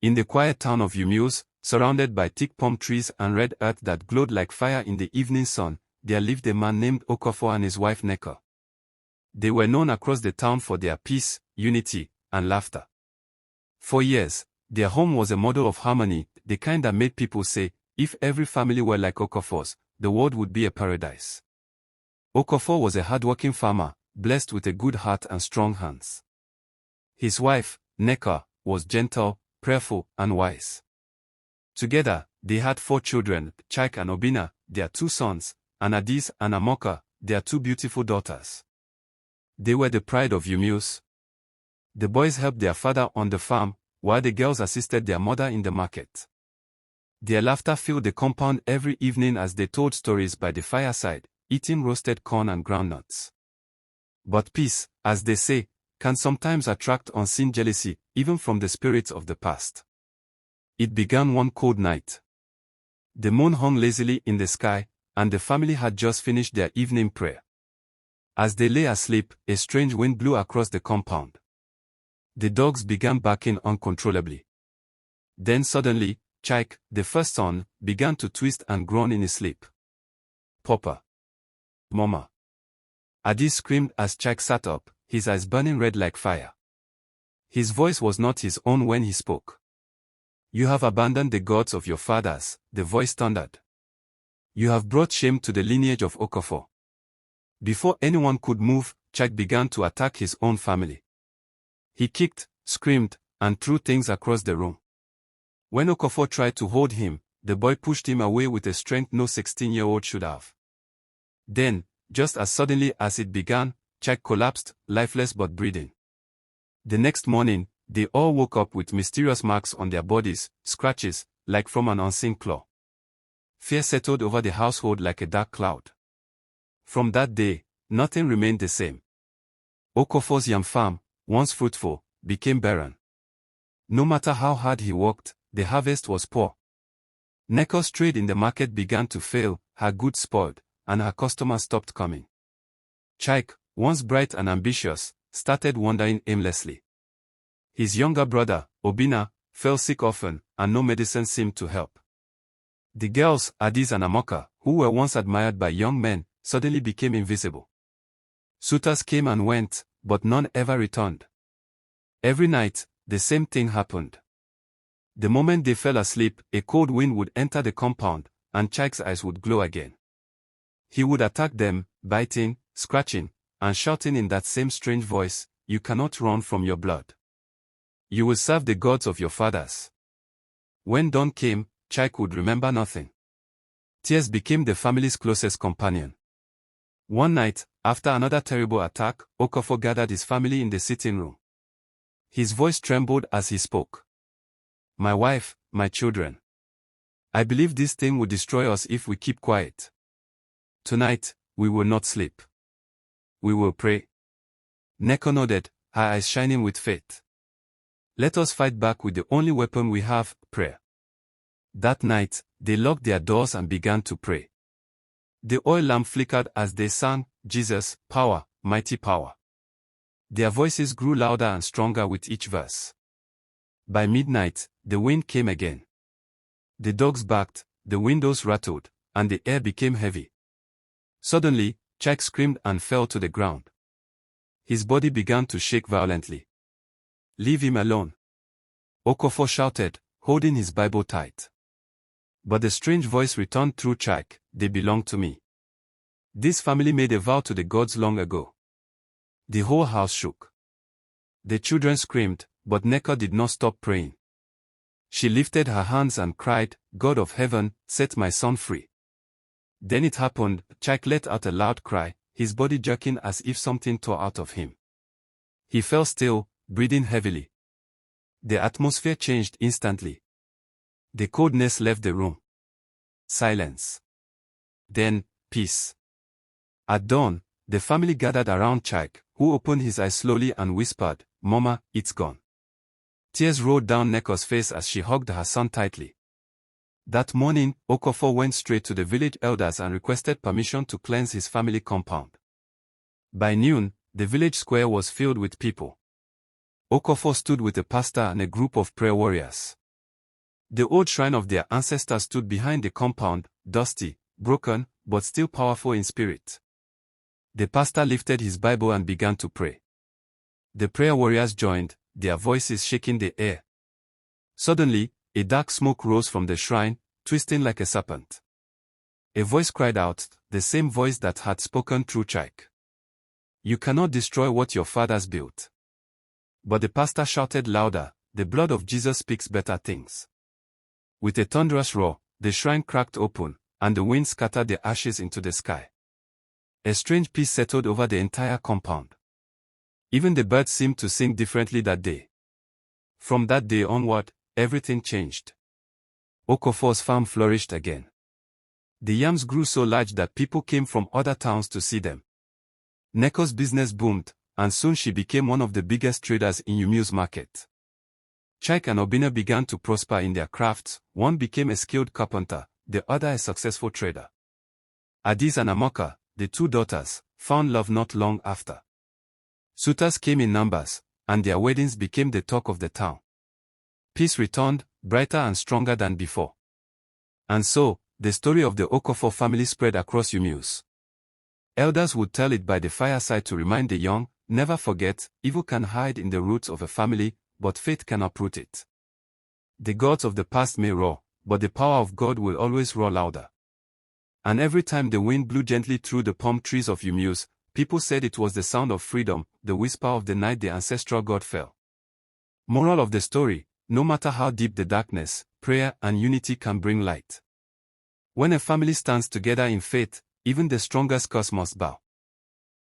In the quiet town of Umeus, surrounded by thick palm trees and red earth that glowed like fire in the evening sun, there lived a man named Okafor and his wife Neko. They were known across the town for their peace, unity, and laughter. For years, their home was a model of harmony, the kind that made people say, if every family were like Okafor's, the world would be a paradise. Okafor was a hardworking farmer, blessed with a good heart and strong hands. His wife, Neko, was gentle, prayerful, and wise. Together, they had 4 children, Chike and Obina, their 2 sons, and Adis and Amoka, their 2 beautiful daughters. They were the pride of Umeus. The boys helped their father on the farm, while the girls assisted their mother in the market. Their laughter filled the compound every evening as they told stories by the fireside, eating roasted corn and groundnuts. But peace, as they say, can sometimes attract unseen jealousy, even from the spirits of the past. It began one cold night. The moon hung lazily in the sky, and the family had just finished their evening prayer. As they lay asleep, a strange wind blew across the compound. The dogs began barking uncontrollably. Then suddenly, Chike, the first son, began to twist and groan in his sleep. "Papa! Mama!" Adi screamed as Chike sat up, his eyes burning red like fire. His voice was not his own when he spoke. "You have abandoned the gods of your fathers," the voice thundered. "You have brought shame to the lineage of Okafor." Before anyone could move, Chike began to attack his own family. He kicked, screamed, and threw things across the room. When Okafor tried to hold him, the boy pushed him away with a strength no 16-year-old should have. Then, just as suddenly as it began, Chike collapsed, lifeless but breathing. The next morning, they all woke up with mysterious marks on their bodies, scratches, like from an unseen claw. Fear settled over the household like a dark cloud. From that day, nothing remained the same. Okafor's yam farm, once fruitful, became barren. No matter how hard he worked, the harvest was poor. Neko's trade in the market began to fail, her goods spoiled, and her customers stopped coming. Chike, once bright and ambitious, started wandering aimlessly. His younger brother, Obina, fell sick often, and no medicine seemed to help. The girls, Adis and Amoka, who were once admired by young men, suddenly became invisible. Suitors came and went, but none ever returned. Every night, the same thing happened. The moment they fell asleep, a cold wind would enter the compound, and Chike's eyes would glow again. He would attack them, biting, scratching, and shouting in that same strange voice, "You cannot run from your blood. You will serve the gods of your fathers." When dawn came, Chike would remember nothing. Tears became the family's closest companion. One night, after another terrible attack, Okafor gathered his family in the sitting room. His voice trembled as he spoke. "My wife, my children. I believe this thing will destroy us if we keep quiet. Tonight, we will not sleep. We will pray." Neko nodded, her eyes shining with faith. "Let us fight back with the only weapon we have, prayer." That night, they locked their doors and began to pray. The oil lamp flickered as they sang, "Jesus, power, mighty power." Their voices grew louder and stronger with each verse. By midnight, the wind came again. The dogs barked, the windows rattled, and the air became heavy. Suddenly, Chike screamed and fell to the ground. His body began to shake violently. "Leave him alone," Okafor shouted, holding his Bible tight. But the strange voice returned through Chike, "They belong to me. This family made a vow to the gods long ago." The whole house shook. The children screamed, but Neko did not stop praying. She lifted her hands and cried, "God of heaven, set my son free." Then it happened, Chike let out a loud cry, his body jerking as if something tore out of him. He fell still, breathing heavily. The atmosphere changed instantly. The coldness left the room. Silence. Then, peace. At dawn, the family gathered around Chike, who opened his eyes slowly and whispered, "Mama, it's gone." Tears rolled down Neko's face as she hugged her son tightly. That morning, Okafor went straight to the village elders and requested permission to cleanse his family compound. By noon, the village square was filled with people. Okafor stood with a pastor and a group of prayer warriors. The old shrine of their ancestors stood behind the compound, dusty, broken, but still powerful in spirit. The pastor lifted his Bible and began to pray. The prayer warriors joined, their voices shaking the air. Suddenly, a dark smoke rose from the shrine, twisting like a serpent. A voice cried out, the same voice that had spoken through Chike. "You cannot destroy what your fathers built." But the pastor shouted louder, "The blood of Jesus speaks better things." With a thunderous roar, the shrine cracked open, and the wind scattered the ashes into the sky. A strange peace settled over the entire compound. Even the birds seemed to sing differently that day. From that day onward, everything changed. Okofor's farm flourished again. The yams grew so large that people came from other towns to see them. Neko's business boomed, and soon she became one of the biggest traders in Umu's market. Chike and Obina began to prosper in their crafts. One became a skilled carpenter, the other a successful trader. Adis and Amoka, the two daughters, found love not long after. Suitors came in numbers, and their weddings became the talk of the town. Peace returned, brighter and stronger than before. And so, the story of the Okofor family spread across Umus. Elders would tell it by the fireside to remind the young, never forget, evil can hide in the roots of a family, but faith can uproot it. The gods of the past may roar, but the power of God will always roar louder. And every time the wind blew gently through the palm trees of Umus, people said it was the sound of freedom, the whisper of the night the ancestral god fell. Moral of the story: no matter how deep the darkness, prayer and unity can bring light. When a family stands together in faith, even the strongest curse must bow.